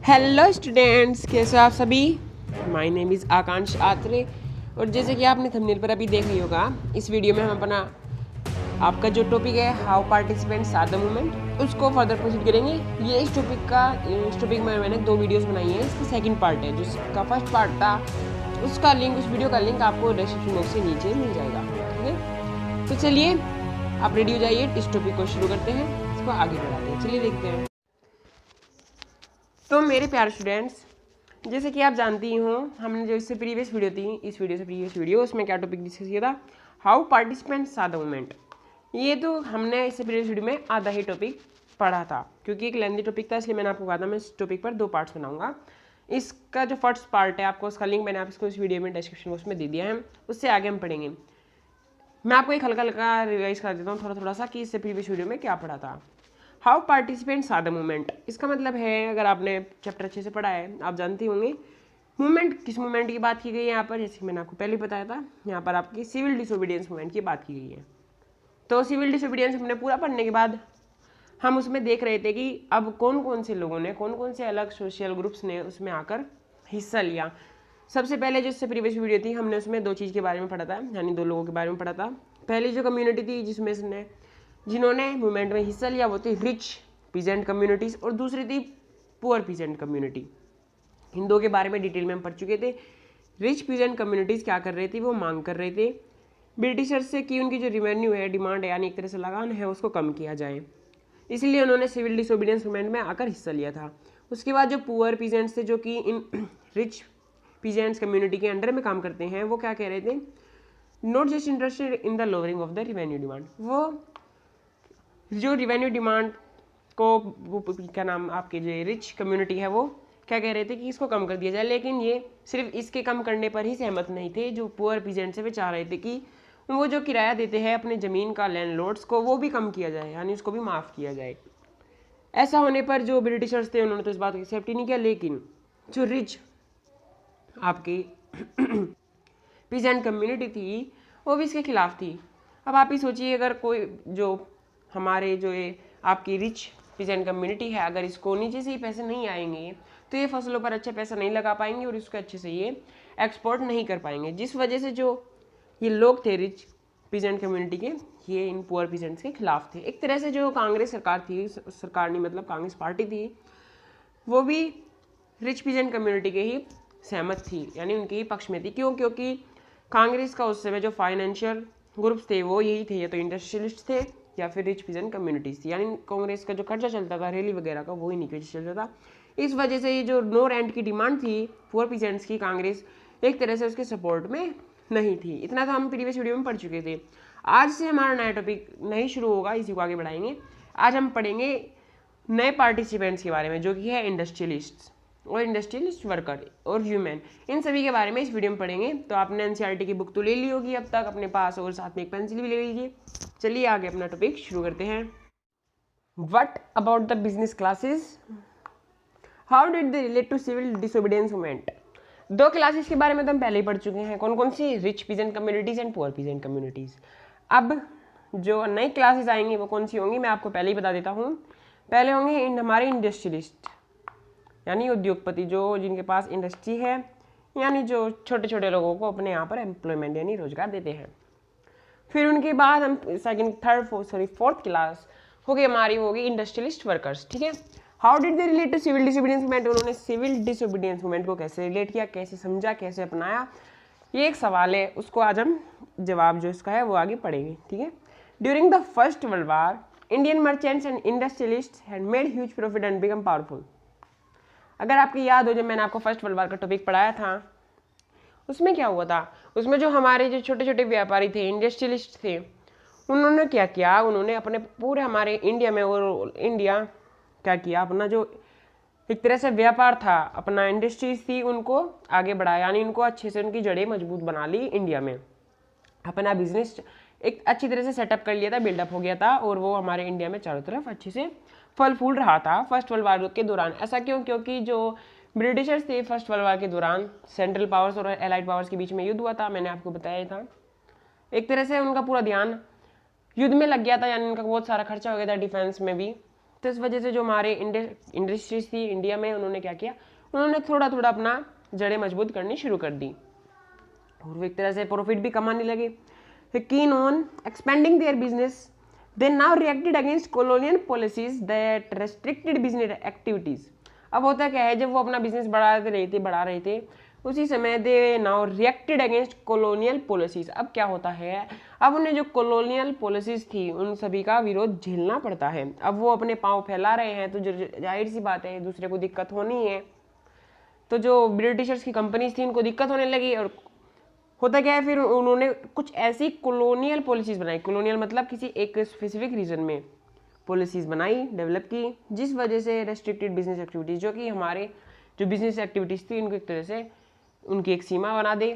Hello students, कैसे हो आप सभी। माय नेम इज़ आकांश आत्रे और जैसे कि आपने थंबनेल पर अभी देखा ही होगा, इस वीडियो में हम अपना आपका जो टॉपिक है how participants are the movement उसको फर्दर प्रोसीड करेंगे। ये इस टॉपिक में मैंने 2 वीडियोस बनाई हैं। इसका सेकंड पार्ट है, जिसका फर्स्ट पार्ट था उसका लिंक, उस वीडियो का लिंक आपको डिस्क्रिप्शन बॉक्स से नीचे मिल जाएगा। ठीक है, तो चलिए आप रेडी हो जाइए, इस टॉपिक को शुरू करते हैं, इसको आगे बढ़ाते हैं। चलिए देखते हैं। तो मेरे प्यारे स्टूडेंट्स, जैसे कि आप जानती हो, हमने जो इससे प्रीवियस वीडियो थी, इस वीडियो से प्रीवियस वीडियो, उसमें क्या टॉपिक डिस्कस किया था, how participants are the movement. ये तो हमने इससे प्रीवियस वीडियो में आधा ही टॉपिक पढ़ा था, क्योंकि एक लेंथी टॉपिक था, इसलिए मैंने आपको कहा था मैं इस टॉपिक पर 2 पार्ट्स बनाऊंगा। इसका जो फर्स्ट पार्ट है, आपको उसका लिंक मैंने आपको इस वीडियो में डिस्क्रिप्शन बॉक्स में दे दिया है, उससे आगे हम पढ़ेंगे। मैं आपको एक हल्का हल्का रिवाइज कर देता हूँ थोड़ा सा कि इससे प्रीवियस वीडियो में क्या पढ़ा था। How participants are the movement, इसका मतलब है, अगर आपने चैप्टर अच्छे से पढ़ा है आप जानते होंगे मूवमेंट, किस मूवमेंट की बात की गई है यहाँ पर। जैसे कि मैंने आपको पहले बताया था, यहाँ पर आपकी सिविल डिसोबीडियंस मूवमेंट की बात की गई है। तो सिविल डिसोबीडियंस हमने पूरा पढ़ने के बाद हम उसमें देख रहे थे कि अब कौन कौन से लोगों ने, कौन कौन से अलग सोशल ग्रुप्स ने उसमें आकर हिस्सा लिया। सबसे पहले जो इससे प्रीवियस वीडियो थी, हमने उसमें 2 चीज़ के बारे में पढ़ा था, यानी 2 लोगों के बारे में पढ़ा था। पहली जो कम्युनिटी थी जिन्होंने मूवमेंट में हिस्सा लिया वो थी रिच पीजेंट कम्युनिटीज़, और दूसरी थी पुअर पीजेंट कम्युनिटी। इन 2 के बारे में डिटेल में हम पढ़ चुके थे। रिच पीजेंट कम्युनिटीज़ क्या कर रहे थे, वो मांग कर रहे थे ब्रिटिशर्स से कि उनकी जो रेवेन्यू है, डिमांड है, यानी एक तरह से लगान है, उसको कम किया जाए। इसलिए उन्होंने सिविल डिसोबीडियंस मूवमेंट में आकर हिस्सा लिया था। उसके बाद जो पुअर पीजेंट्स थे, जो कि इन रिच पीजेंट्स कम्युनिटी के अंडर में काम करते हैं, वो क्या कह रहे थे, not just interested in the lowering of the revenue demand. वो जो रेवेन्यू डिमांड को, क्या नाम, आपके जो रिच कम्युनिटी है, वो क्या कह रहे थे कि इसको कम कर दिया जाए, लेकिन ये सिर्फ इसके कम करने पर ही सहमत नहीं थे। जो पुअर पीजेंट्स है वे चाह रहे थे कि वो जो किराया देते हैं अपने ज़मीन का लैंडलॉर्ड्स को, वो भी कम किया जाए, यानी उसको भी माफ़ किया जाए। ऐसा होने पर जो ब्रिटिशर्स थे उन्होंने तो इस बात को एक्सेप्ट ही नहीं किया, लेकिन जो रिच आपकी पीजेंट कम्युनिटी थी वो भी इसके खिलाफ थी। अब आप ही सोचिए, अगर कोई जो हमारे जो ये आपकी रिच पीजेंट कम्युनिटी है, अगर इसको नीचे से ही पैसे नहीं आएंगे तो ये फसलों पर अच्छा पैसा नहीं लगा पाएंगे और इसको अच्छे से ये एक्सपोर्ट नहीं कर पाएंगे, जिस वजह से जो ये लोग थे रिच पीजेंट कम्युनिटी के, ये इन पुअर पीजेंट्स के खिलाफ थे। एक तरह से जो कांग्रेस सरकार थी, सरकार नहीं मतलब कांग्रेस पार्टी थी, वो भी रिच पीजेंट कम्युनिटी के ही सहमत थी, यानी उनके ही पक्ष में थी। क्यों? क्योंकि कांग्रेस का उस समय जो फाइनेंशियल ग्रुप्स थे वो यही थे, या तो इंडस्ट्रियलिस्ट थे या फिर रिच पीजेंट कम्युनिटीज थी, यानी कांग्रेस का जो खर्चा चलता था रैली वगैरह का, वो ही नहीं चलता था। इस वजह से ये जो नो रेंट की डिमांड थी पुअर पीजेंट्स की, कांग्रेस एक तरह से उसके सपोर्ट में नहीं थी। इतना तो हम प्रीवियस वीडियो में पढ़ चुके थे। आज से हमारा नया टॉपिक नहीं शुरू होगा, इसी को आगे बढ़ाएंगे। आज हम पढ़ेंगे नए पार्टिसिपेंट्स के बारे में, जो कि है इंडस्ट्रियलिस्ट और इंडस्ट्रियलिस्ट वर्कर और ह्यूमन। इन सभी के बारे में इस वीडियो में पढ़ेंगे। तो आपने एनसीईआरटी की बुक तो ले ली होगी अब तक अपने पास, और साथ में एक पेंसिल भी ले लीजिए। चलिए आगे अपना टॉपिक शुरू करते हैं। What about the business classes, how did they relate to civil disobedience movement. 2 classes के बारे में तो हम पहले ही पढ़ चुके हैं। कौन कौन सी? Rich peasant communities and poor peasant communities. अब जो नई क्लासेस आएंगी वो कौन सी होंगी, मैं आपको पहले ही बता देता हूँ। पहले होंगे हमारे इंडस्ट्रियलिस्ट, यानी उद्योगपति, जो जिनके पास इंडस्ट्री है, यानी जो छोटे छोटे लोगों को अपने यहाँ पर एम्प्लॉयमेंट यानी रोजगार देते हैं। फिर उनके बाद हम फोर्थ क्लास होगी हमारी, होगी इंडस्ट्रियलिस्ट वर्कर्स। ठीक है, how did they relate to civil disobedience movement, उन्होंने सिविल डिसोबीडियंस मूवमेंट को कैसे रिलेट किया, कैसे समझा, कैसे अपनाया, ये एक सवाल है। उसको आज हम जवाब जो इसका है वो आगे पढ़ेंगे। ठीक है, during the first world war Indian merchants and industrialists had made huge profit and become powerful. अगर आपकी याद हो, जब मैंने आपको फर्स्ट वर्ल्ड वार का टॉपिक पढ़ाया था, उसमें क्या हुआ था, उसमें जो हमारे जो छोटे छोटे व्यापारी थे, इंडस्ट्रियलिस्ट थे, उन्होंने क्या किया, उन्होंने अपने पूरे हमारे इंडिया में, और इंडिया क्या किया, अपना जो एक तरह से व्यापार था, अपना इंडस्ट्रीज थी, उनको आगे बढ़ाया, यानी उनको अच्छे से उनकी जड़ें मजबूत बना ली। इंडिया में अपना बिजनेस एक अच्छी तरह से सेटअप कर लिया था, बिल्डअप हो गया था, और वो हमारे इंडिया में चारों तरफ अच्छे से फल फूल रहा था फर्स्ट वर्ल्ड वार के दौरान। ऐसा क्यों? क्योंकि जो ब्रिटिशर्स थे फर्स्ट वर्ल्ड वार के दौरान, सेंट्रल पावर्स और एलाइड पावर्स के बीच में युद्ध हुआ था, मैंने आपको बताया था। एक तरह से उनका पूरा ध्यान युद्ध में लग गया था, यानी उनका बहुत सारा खर्चा हो गया था डिफेंस में भी। तो इस वजह से जो हमारे इंडस्ट्रीज थी इंडिया में, उन्होंने क्या किया, उन्होंने थोड़ा थोड़ा अपना जड़ें मजबूत करनी शुरू कर दी और वो एक तरह से प्रॉफिट भी कमाने लगे। Keen on expanding their business, they now reacted against colonial policies that restricted business activities. अब होता क्या है, जब वो अपना बिजनेस बढ़ा रहे थे उसी समय they now reacted against colonial policies. अब क्या होता है, अब उन्हें जो कॉलोनियल पॉलिसीज थी उन सभी का विरोध झेलना पड़ता है। अब वो अपने पांव फैला रहे हैं तो जाहिर सी बात है दूसरे को दिक्कत होनी है। तो जो ब्रिटिशर्स की कंपनीज थी उनको दिक्कत होने लगी और होता क्या है, फिर उन्होंने कुछ ऐसी कॉलोनियल पॉलिसीज बनाई। कॉलोनियल मतलब किसी एक स्पेसिफिक रीजन में पॉलिसीज बनाई, डेवलप की, जिस वजह से रेस्ट्रिक्टेड बिजनेस एक्टिविटीज, जो कि हमारे जो बिजनेस एक्टिविटीज थी उनको एक तरह से उनकी एक सीमा बना दे,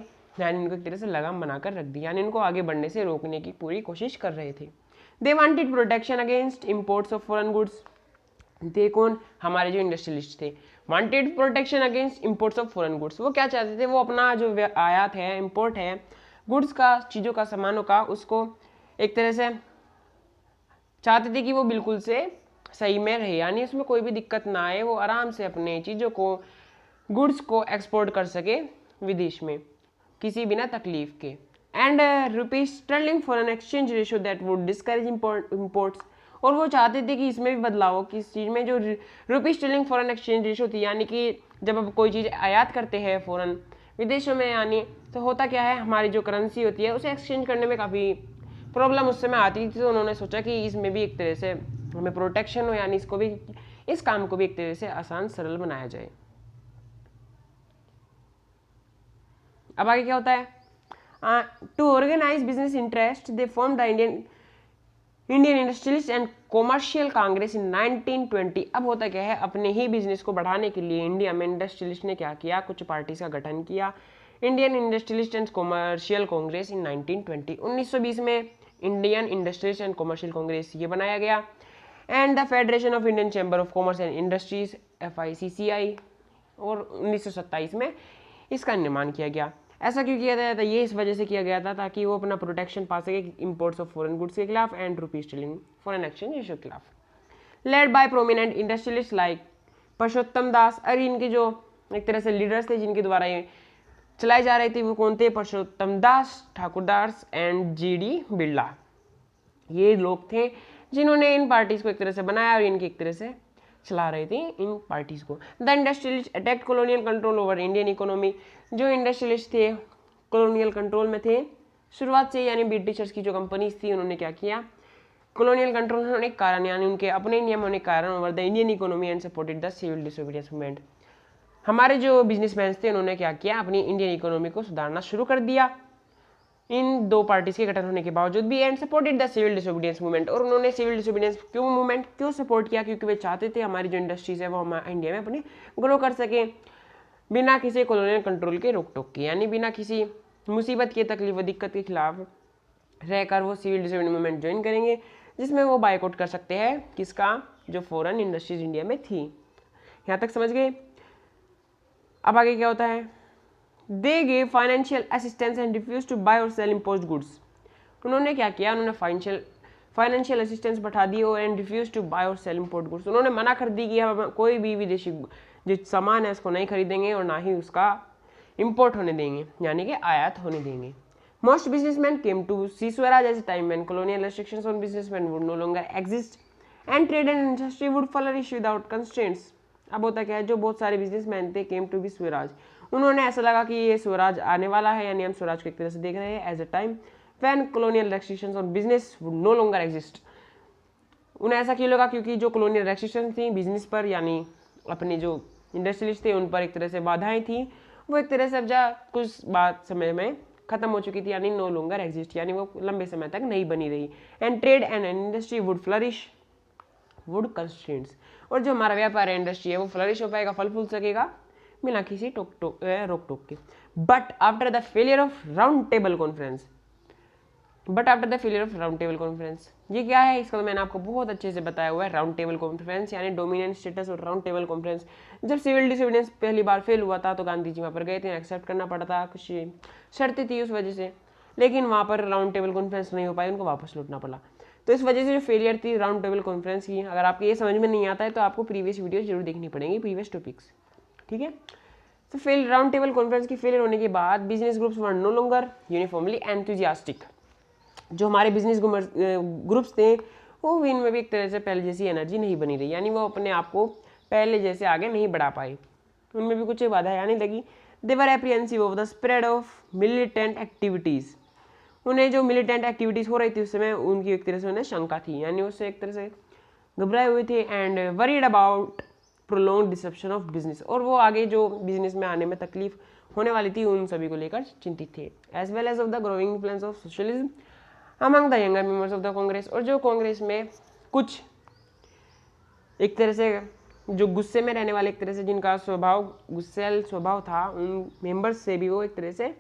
यानी उनको एक तरह से लगाम बनाकर रख दी, यानी उनको आगे बढ़ने से रोकने की पूरी कोशिश कर रहे थे। They wanted protection against imports of foreign goods. थे कौन, हमारे जो इंडस्ट्रियलिस्ट थे, wanted protection against imports of foreign goods. वो क्या चाहते थे, वो अपना जो आयात है, इम्पोर्ट है गुड्स का, चीज़ों का, सामानों का, उसको एक तरह से चाहते थे कि वो बिल्कुल से सही में रहे, यानी उसमें कोई भी दिक्कत ना आए, वो आराम से अपने चीज़ों को, गुड्स को एक्सपोर्ट कर सके विदेश में किसी बिना तकलीफ के। And rupees sterling foreign exchange ratio that would discourage imports. और वो चाहते थे कि इसमें भी बदलाव हो, किस चीज़ में, जो रुपी स्टर्लिंग फॉरेन एक्सचेंज रेशियो थी, यानी कि जब अब कोई चीज़ आयात करते हैं फॉरेन विदेशों में, यानी तो होता क्या है, हमारी जो करेंसी होती है उसे एक्सचेंज करने में काफ़ी प्रॉब्लम उस समय आती थी। तो उन्होंने सोचा कि इसमें भी एक तरह से हमें प्रोटेक्शन हो, यानी इसको भी, इस काम को भी एक तरह से आसान सरल बनाया जाए। अब आगे क्या होता है, to organise business interest they form the Indian industrialist and commercial Congress in 1920। अब होता क्या है, अपने ही बिजनेस को बढ़ाने के लिए इंडिया में इंडस्ट्रियलिस्ट ने क्या किया, कुछ पार्टीज का गठन किया, Indian industrialist and commercial Congress in 1920। 1920 में Indian industrialist and commercial Congress ये बनाया गया। And the Federation of Indian Chamber of Commerce and Industries FICCI, और 1927 में इसका निर्माण किया गया। ऐसा क्यों किया गया था, ये इस वजह से किया गया था ताकि वो अपना प्रोटेक्शन पा सके इंपोर्ट्स ऑफ फॉरेन गुड्स के खिलाफ and rupee sterling foreign exchange ratio के खिलाफ। Led by prominent industrialist like Purshottam Das. और इनके जो एक तरह से लीडर्स थे जिनके द्वारा ये चलाई जा रही थी वो कौन थे, परसोत्तम दास, ठाकुरदास एंड GD बिरला। ये लोग थे जिन्होंने इन पार्टीज को एक तरह से बनाया और इनकी एक तरह से चला रहे थे इन पार्टीज को। The industrialist attacked colonial control over Indian economy. जो इंडस्ट्रियलिस्ट थे कॉलोनियल कंट्रोल में थे शुरुआत से, यानी ब्रिटिशर्स की जो कंपनीज थी उन्होंने क्या किया, कॉलोनियल कंट्रोल होने के कारण, यानी उनके अपने नियम होने के कारण, over the Indian economy and supported the civil disobedience movement. हमारे जो बिजनेसमैन थे उन्होंने क्या किया, अपनी इंडियन इकोनॉमी को सुधारना शुरू कर दिया इन दो पार्टीज के गठन होने के बावजूद भी, and supported the civil disobedience movement. और उन्होंने सिविल डिसोबीडियंस मूवमेंट क्यों सपोर्ट किया, क्योंकि वे चाहते थे हमारी जो इंडस्ट्रीज है वो हमारे इंडिया में अपनी ग्रो कर सके बिना किसी कॉलोनियल कंट्रोल के रोक टोक के, यानी बिना किसी मुसीबत के, तकलीफ व दिक्कत के खिलाफ रहकर वो सिविल डिसोबीडियंस मूवमेंट ज्वाइन करेंगे, जिसमें वो बायकॉट कर सकते हैं किसका, जो फॉरेन इंडस्ट्रीज इंडिया में थी। यहाँ तक समझ गए। अब आगे क्या होता है, they gave financial assistance and refuse to buy और सेल इम्पोज्ड गुड्स। उन्होंने क्या किया, उन्होंने फाइनेंशियल असिस्टेंस बढ़ा दी और एंड रिफ्यूज टू बाय और सेल इम्पोर्ट गुड्स। उन्होंने मना कर दी कि हम कोई भी विदेशी जो सामान है उसको नहीं खरीदेंगे और ना ही उसका इम्पोर्ट होने देंगे, यानी कि आयात होने देंगे। Most businessman came to see Swaraj as a time when colonial restrictions on businessmen would no longer exist and trade and industry would flourish without constraints। अब होता क्या है, जो बहुत सारे बिजनेसमैन थे केम टू बी स्वराज, उन्होंने ऐसा लगा कि ये स्वराज आने वाला है, यानी हम स्वराज को एक तरह से देख रहे हैं as a time when colonial restrictions on business would no longer exist। उन्हें ऐसा क्यों लगा, क्योंकि जो colonial restrictions थी बिजनेस पर, यानी अपने जो इंडस्ट्रियलिस्ट थे उन पर एक तरह से बाधाएं थी, वो एक तरह से अब कुछ बात समय में खत्म हो चुकी थी, यानी नो लॉन्गर एग्जिस्ट, यानी वो लंबे समय तक नहीं बनी रही। And trade and industry would flourish would constraints. और जो हमारा व्यापार है, इंडस्ट्री है, वो फ्लरिश हो पाएगा, फल फूल सकेगा बिना किसी रोक टोक के। But after the failure of round table conference, ये क्या है, इसका तो मैंने आपको बहुत अच्छे से बताया हुआ है। राउंड टेबल कॉन्फ्रेंस यानी डोमिनेंट स्टेटस और राउंड टेबल कॉन्फ्रेंस। जब सिविल डिसोबीडियंस पहली बार फेल हुआ था तो गांधी जी वहाँ पर गए थे, एक्सेप्ट करना पड़ा था, कुछ शर्तें थी उस वजह से, लेकिन वहाँ पर राउंड टेबल कॉन्फ्रेंस नहीं हो पाई, उनको वापस लौटना पड़ा। तो इस वजह से जो फेलियर थी राउंड टेबल कॉन्फ्रेंस की, अगर आपको ये समझ में नहीं आता है तो आपको प्रीवियस वीडियो जरूर देखनी पड़ेंगी, प्रीवियस टॉपिक्स, ठीक है। तो फेल राउंड टेबल कॉन्फ्रेंस की फेलियर होने के बाद business groups were no longer uniformly enthusiastic. जो हमारे बिजनेस ग्रुप्स थे वो इनमें भी एक तरह से पहले जैसी एनर्जी नहीं बनी रही, यानी वो अपने आप को पहले जैसे आगे नहीं बढ़ा पाए, उनमें भी कुछ बाधाएं आने लगी। They were apprehensive of the spread of militant activities. उन्हें जो मिलिटेंट एक्टिविटीज़ हो रही थी उस समय उनकी एक तरह से उन्हें शंका थी, यानी उससे एक तरह से घबराए हुए थे। And worried about prolong disruption of business, और वो आगे जो बिजनेस में आने में तकलीफ होने वाली थी उन सभी को लेकर चिंतित थे। As well as of the growing influence of socialism among the younger members of the Congress, और जो कांग्रेस में कुछ एक तरह से जो गुस्से में रहने वाले एक तरह से जिनका स्वभाव गुस्सैल स्वभाव था, उन मेंबर्स से भी वो एक तरह से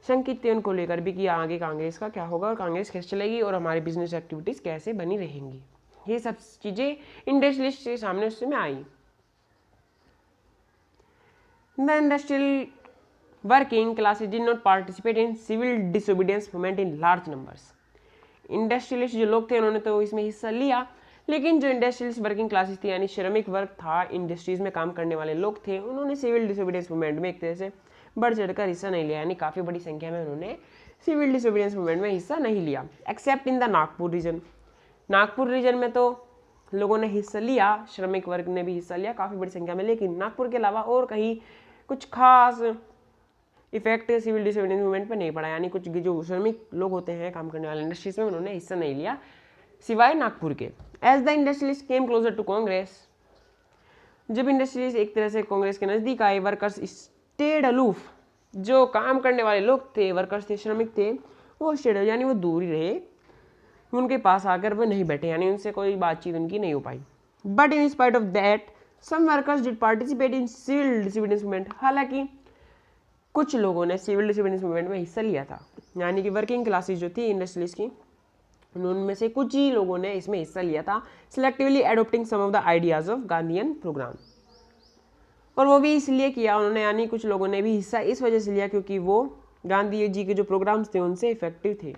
शंकित थे उनको लेकर भी कि आगे कांग्रेस का क्या होगा, कांग्रेस कैसे चलेगी और हमारी बिजनेस एक्टिविटीज़ कैसे बनी रहेंगी। ये सब चीज़ें इंडस्ट्रियलिस्ट के सामने उस समय आई। The industrial working classes did not participate in civil disobedience movement in large numbers. Industrialist जो लोग थे उन्होंने तो इसमें हिस्सा लिया, लेकिन जो इंडस्ट्रियलिस्ट वर्किंग क्लासेस थी यानी श्रमिक वर्ग था, इंडस्ट्रीज में काम करने वाले लोग थे, उन्होंने सिविल डिसोबीडियंस मूवमेंट में एक तरह से बढ़ चढ़कर हिस्सा नहीं लिया, यानी काफ़ी बड़ी संख्या में उन्होंने सिविल डिसोबीडियंस मूवमेंट में हिस्सा नहीं लिया। Except in the Nagpur region, Nagpur region में तो लोगों ने हिस्सा लिया, श्रमिक वर्ग ने भी हिस्सा लिया काफ़ी बड़ी संख्या में, लेकिन नागपुर के अलावा और कहीं कुछ खास इफेक्ट सिविल डिसोबीडियंस मूवमेंट पर नहीं पड़ा, यानी कुछ जो श्रमिक लोग होते हैं काम करने वाले इंडस्ट्रीज में उन्होंने हिस्सा नहीं लिया सिवाय नागपुर के। As the industrialist came closer to Congress, जब इंडस्ट्रियलिस्ट एक तरह से कांग्रेस के नज़दीक आए, वर्कर्स स्टेड अलूफ, जो काम करने वाले लोग थे, वर्कर्स थे, श्रमिक थे, वो स्टेड यानी वो दूर ही रहे, उनके पास आकर वो नहीं बैठे, यानी उनसे कोई बातचीत उनकी नहीं हो पाई। But in spite of that some workers did participate in civil disobedience movement, हालांकि कुछ लोगों ने सिविल डिसोबीडियंस मूवमेंट में हिस्सा लिया था, यानी कि वर्किंग क्लासेस जो थी इंडस्ट्रियलिस्ट की, उनमें से कुछ ही लोगों ने इसमें हिस्सा लिया था, selectively adopting some of the ideas of Gandhian programme, और वो भी इसलिए किया उन्होंने, यानी कुछ लोगों ने भी हिस्सा इस वजह से लिया क्योंकि वो गांधी जी के जो प्रोग्राम्स थे उनसे इफेक्टिव थे।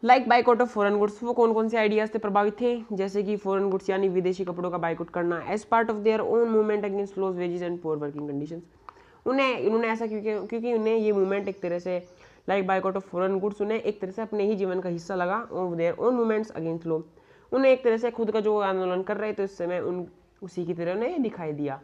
Like boycott of foreign goods, वो कौन कौन से आइडियाज से प्रभावित थे, जैसे कि फॉरेन गुड्स यानी विदेशी कपड़ों का बाइकआउट करना, as part of their own movement against low wages and poor working conditions. उन्होंने ऐसा क्योंकि उन्हें ये मूवमेंट एक तरह से like boycott of foreign goods उन्हें एक तरह से अपने ही जीवन का हिस्सा लगा, और देयर ओन मूवमेंट्स अगेंस्ट लो, उन्हें एक तरह से खुद का जो आंदोलन कर रहे थे उस समय उसी की तरह उन्हें दिखाई दिया,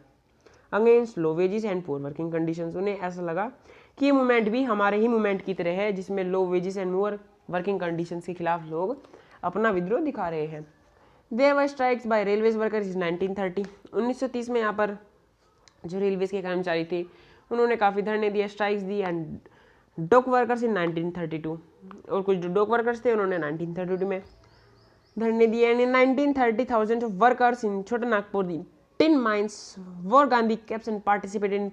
against low wages and poor working conditions. उन्हें ऐसा लगा कि ये मूवमेंट भी हमारे ही मूवमेंट की तरह है जिसमें low wages and poor working conditions के खिलाफ लोग अपना विद्रोह दिखा रहे हैं। There were strikes by railways workers in 1930, 1930 में यहाँ पर जो रेलवेज के कर्मचारी थे उन्होंने काफ़ी धरने दिए, स्ट्राइक्स दी, एंड डॉक वर्कर्स इन 1932, और कुछ जो डॉक वर्कर्स थे उन्होंने 1932 में धरने दिए। And in 1930,000 of workers in Chota Nagpur tin mines wore Gandhi caps and participate in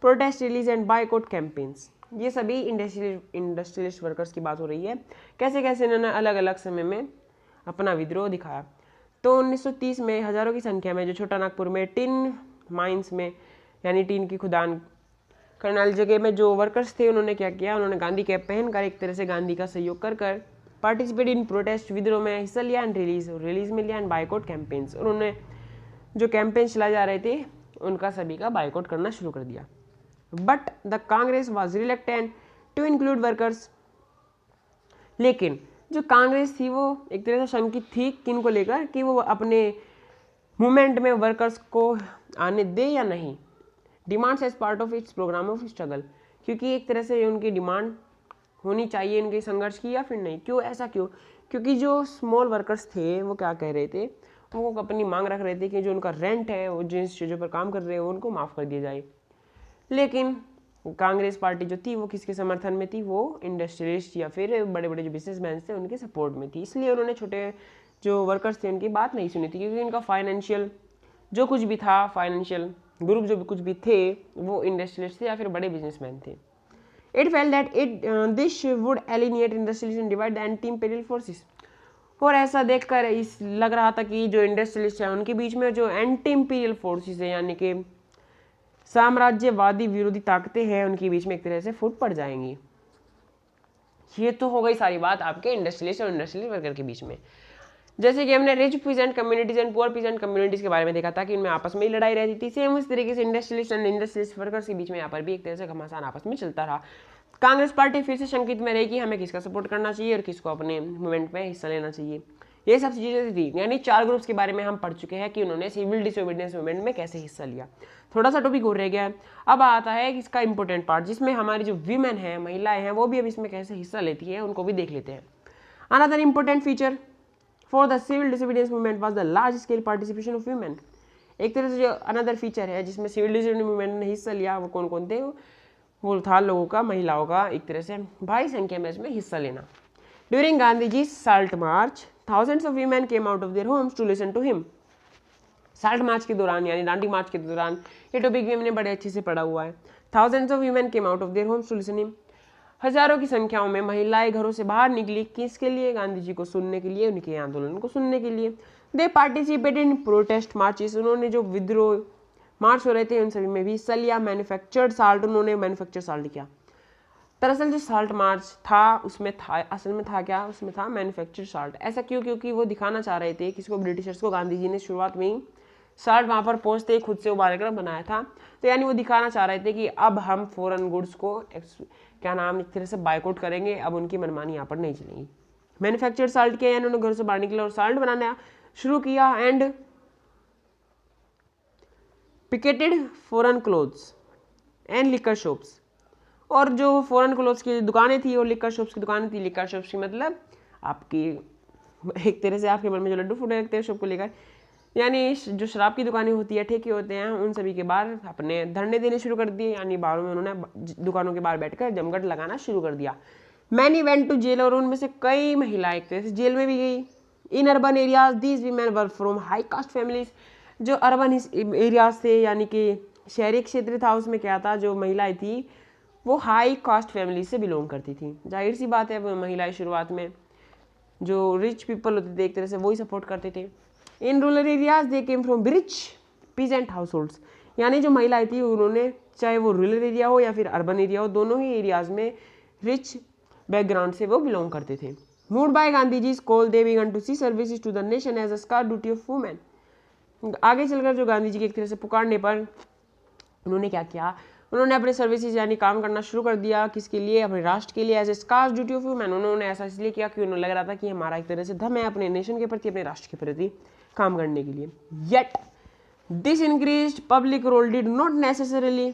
protest rallies and boycott campaigns. ये सभी इंडस्ट्रियलिस्ट वर्कर्स की बात हो रही है, कैसे कैसे इन्होंने अलग अलग समय में अपना विद्रोह दिखाया। तो 1930 में हज़ारों की संख्या में जो छोटा नागपुर में टिन माइंस में यानी टीन की खुदान करने वाली जगह में जो वर्कर्स थे उन्होंने क्या किया, उन्होंने गांधी कैप पहनकर एक तरह से गांधी का सहयोग कर पार्टिसिपेट इन प्रोटेस्ट विद्रोह में हिस्सा लिया, एंड रिलीज में लिया, एंड बाइकआउट कैंपेन्स, और उन्होंने जो कैंपेन चलाए जा रहे थे उनका सभी का बाइकआउट करना शुरू कर दिया। But the Congress was reluctant to include workers, लेकिन जो कांग्रेस थी वो एक तरह से शंकित थी किन को लेकर कि वो अपने मूवमेंट में वर्कर्स को आने दे या नहीं, demands as part of its programme of struggle, क्योंकि एक तरह से उनकी डिमांड होनी चाहिए इनके संघर्ष की या फिर नहीं। क्यों ऐसा क्यों? क्योंकि जो स्मॉल वर्कर्स थे वो क्या कह रहे थे, वो अपनी मांग रख रहे थे कि जो उनका रेंट है वो जिस चीज़ों पर काम कर रहे हैं उनको माफ़ कर दिया जाए। लेकिन कांग्रेस पार्टी जो थी वो किसके समर्थन में थी, वो इंडस्ट्रियलिस्ट या फिर बड़े बड़े जो बिजनेसमैन थे उनके सपोर्ट में थी, इसलिए उन्होंने छोटे जो वर्कर्स थे उनकी बात नहीं सुनी थी, क्योंकि उनका फाइनेंशियल जो कुछ भी था, फाइनेंशियल ग्रुप जो भी कुछ भी थे वो इंडस्ट्रियलिस्ट थे या फिर बड़े बिजनेसमैन थे। It felt that this would alienate industrialist and divide the anti imperial forces, और ऐसा देखकर इस लग रहा था कि जो इंडस्ट्रियलिस्ट है उनके बीच में जो एंटी इंपीरियल फोर्सेस है यानी कि साम्राज्यवादी विरोधी ताकतें हैं उनके बीच में एक तरह से फूट पड़ जाएंगी। ये तो हो गई सारी बात आपके इंडस्ट्रियलिस्ट और इंडस्ट्रियलिस्ट वर्कर के बीच में। जैसे कि हमने rich peasant communities and poor peasant communities के बारे में देखा था कि इनमें आपस में ही लड़ाई रहती थी, सेम उस तरीके से इंडस्ट्रियलिस्ट एंड इंडस्ट्रियलिस्ट वर्कर्स के बीच में यहाँ पर भी एक तरह से घमासान आपस में चलता रहा। कांग्रेस पार्टी फिर से शंकित में रही कि हमें किसका सपोर्ट करना चाहिए और किसको अपने मूवमेंट में हिस्सा लेना चाहिए। ये सब चीज़ें थी, यानी 4 ग्रुप्स के बारे में हम पढ़ चुके हैं कि उन्होंने सिविल डिसोबीडियंस मूवमेंट में कैसे हिस्सा लिया। थोड़ा सा टॉपिक और रह गया है। अब आता है इसका इंपॉर्टेंट पार्ट, जिसमें हमारी जो वीमेन है, महिलाएं हैं, वो भी अब इसमें कैसे हिस्सा लेती है, उनको भी देख लेते हैं। Another important feature for the civil disobedience movement was the large scale participation of women. एक तरह से जो अनदर फीचर है जिसमें सिविल डिसोबीडियंस मूवमेंट ने हिस्सा लिया, वो कौन कौन थे? वो था लोगों का, महिलाओं का एक तरह से भारी संख्या में इसमें हिस्सा लेना। During Gandhi ji salt march, thousands of women came out of their homes to listen to him. Salt march के दौरान यानी दांडी मार्च के दौरान, ये टॉपिक भी हमने बड़े अच्छे से पढ़ा हुआ है। Thousands of women came out of their homes to listen him. हजारों की संख्याओं में महिलाएं घरों से बाहर निकली, किसके लिए? गांधी जी को सुनने के लिए, उनके आंदोलन को सुनने के लिए। दे पार्टिसिपेटेड इन प्रोटेस्ट मार्चेस, उन्होंने जो विद्रोह मार्च हो रहे थे उन सभी में भी हिस्सा लिया। मैन्युफैक्चर्ड साल्ट, उन्होंने मैन्युफैक्चर साल्ट किया। दरअसल जो साल्ट मार्च था उसमें था, असल में था क्या? उसमें था मैन्युफैक्चर साल्ट। ऐसा क्यों? क्योंकि वो दिखाना चाह रहे थे किसको? ब्रिटिशर्स को। गांधी जी ने शुरुआत में ही साल्ट वहाँ पर पहुँचते ही खुद से उबाल कर बनाया था, तो यानी वो दिखाना चाह रहे थे कि अब हम फॉरेन गुड्स को क्या नाम एक तरह से बायकॉट करेंगे, अब उनकी मनमानी यहाँ पर नहीं चलेगी। मैन्युफैक्चर साल्ट किया, यानी उन्होंने घर से बाहर निकले और साल्ट बनाना शुरू किया। And picketed foreign clothes and liquor shops, और जो फॉरेन क्लोथ्स की दुकानें थी और लिकर शॉप्स की दुकानें थी। लिकर शॉप्स की मतलब आपकी एक तरह से आपके मन में जो लड्डू फूटे लगते हैं शॉप को लेकर, यानी जो शराब की दुकानें होती है, ठेके होते हैं, उन सभी के बाहर अपने धरने देने शुरू कर दिए, यानी बाहरों में उन्होंने दुकानों के बाहर बैठकर जमघट लगाना शुरू कर दिया। मैनी वेंट टू जेल, और उनमें से कई महिलाएं एक तरह से जेल में भी गई। In urban areas these women were from high cast families, जो अर्बन एरियाज थे यानी कि शहरी क्षेत्र था, उसमें क्या था? जो महिलाएं थी वो हाई कास्ट फैमिली से बिलोंग करती थी। जाहिर सी बात है, वो महिलाएं शुरुआत में जो रिच पीपल होते थे एक तरह से वही सपोर्ट करते थे। In rural areas they came from rich peasant house holds, यानी जो महिलाएं थी उन्होंने, चाहे वो रूरल एरिया हो या फिर अर्बन एरिया हो, दोनों ही एरियाज में रिच बैकग्राउंड से वो बिलोंग करते थे। Moved by Gandhi ji call they began to see services to the nation as a sacred duty of women. आगे चलकर जो गांधी जी की एक तरह से पुकारने पर उन्होंने क्या किया? उन्होंने अपने सर्विसेज यानी काम करना शुरू कर दिया। किसके लिए? अपने राष्ट्र के लिए। As a sacred duty of women, उन्होंने ऐसा इसलिए किया कि उन्हें लग रहा था कि हमारा एक तरह से धर्म है अपने नेशन के प्रति, अपने राष्ट्र के प्रति काम करने के लिए। Yet this increased public role did not necessarily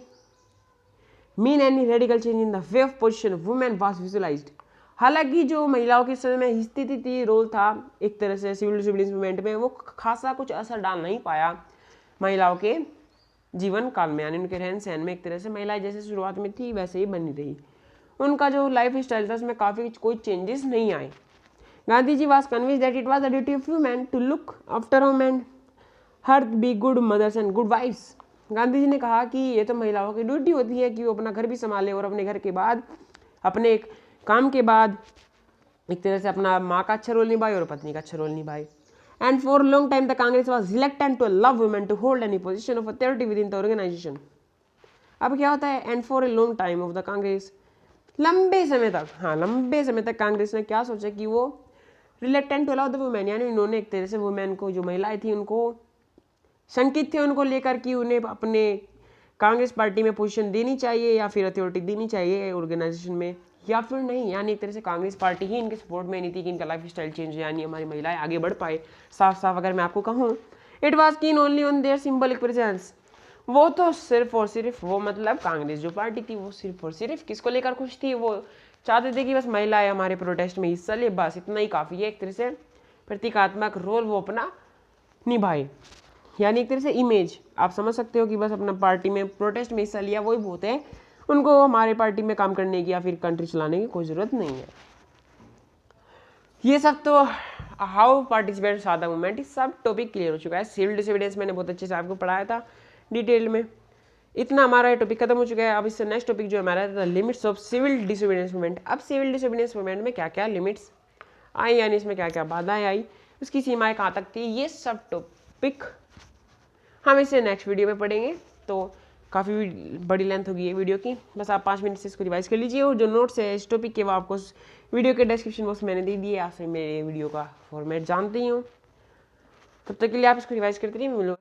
mean any radical change in the way of position of women was visualised. हालांकि जो महिलाओं की समय में स्थिति थी, रोल था एक तरह से सिविल डिसोबीडियंस मूवमेंट में, वो खासा कुछ असर डाल नहीं पाया महिलाओं के जीवन काल में, यानी उनके रहन सहन में एक तरह से महिलाएं जैसे शुरुआत में थी वैसे ही बनी रही। उनका जो लाइफ स्टाइल था उसमें काफ़ी कोई चेंजेस नहीं आए। Gandhi ji was convinced that it was the duty of women to look after home and her be good mothers and good wifes. Gandhi ji ने कहा कि ये तो महिलाओं की ड्यूटी होती है कि वो अपना घर भी संभाले और अपने घर के बाद, अपने काम के बाद एक तरह से अपना माँ का अच्छा रोल निभाए और पत्नी का अच्छा रोल निभाए। And for a long time, the Congress was reluctant to allow women to hold any position of authority within the organization. अब क्या होता है? And for a long time of the Congress, लंबे समय तक, हाँ लंबे समय तक कांग्रेस ने क्या सोचा कि वो reluctant to allow the women, यानी उन्होंने एक तरह से वुमेन को, जो महिलाएं थी उनको शंकित थे उनको लेकर कि उन्हें अपने कांग्रेस पार्टी में पोजीशन देनी चाहिए या फिर अथॉरिटी देनी चाहिए ऑर्गेनाइजेशन में या फिर नहीं, यानी एक तरह से कांग्रेस पार्टी ही इनके सपोर्ट में नहीं थी कि इनका लाइफ स्टाइल चेंज हो, यानी हमारी महिलाएं आगे बढ़ पाए। साफ साफ अगर मैं आपको कहूँ, इट वाज कीन only on their symbolic presence, वो तो सिर्फ और सिर्फ वो मतलब कांग्रेस जो पार्टी थी वो सिर्फ और सिर्फ किसको लेकर खुश थी? वो चाहते थे कि बस महिलाएं हमारे प्रोटेस्ट में हिस्सा ले, बस इतना ही काफ़ी है। एक तरह से प्रतीकात्मक रोल वो अपना निभाए, यानी एक तरह से इमेज आप समझ सकते हो कि बस अपना पार्टी में प्रोटेस्ट में हिस्सा लिया वही बहुत है, उनको हमारे पार्टी में काम करने की या फिर कंट्री चलाने की कोई ज़रूरत नहीं है। ये सब तो हाउ पार्टिसिपेट सादा मूवमेंट, इस सब टॉपिक क्लियर हो चुका है। सिविल डिसोबीडियंस मैंने बहुत अच्छे से आपको पढ़ाया था डिटेल में। इतना हमारा ये टॉपिक खत्म हो चुका है। अब इससे नेक्स्ट टॉपिक जो हमारा है limits of civil disobedience movement. अब सिविल डिसोबीडियंस मूवमेंट में क्या क्या लिमिट्स आई, यानी इसमें क्या क्या बाधाएं आई, उसकी सीमाएं कहाँ तक थी, ये सब टॉपिक हम इसे नेक्स्ट वीडियो में पढ़ेंगे। तो काफ़ी बड़ी लेंथ होगी ये वीडियो की, बस आप 5 मिनट से इसको रिवाइज कर लीजिए और जो नोट्स है इस टॉपिक के वो आपको वीडियो के डिस्क्रिप्शन बॉक्स मैंने दे दिए, यहाँ से मेरे वीडियो का फॉर्मेट जानते ही हो। तब तक के लिए आप इसको रिवाइज करते रहिए।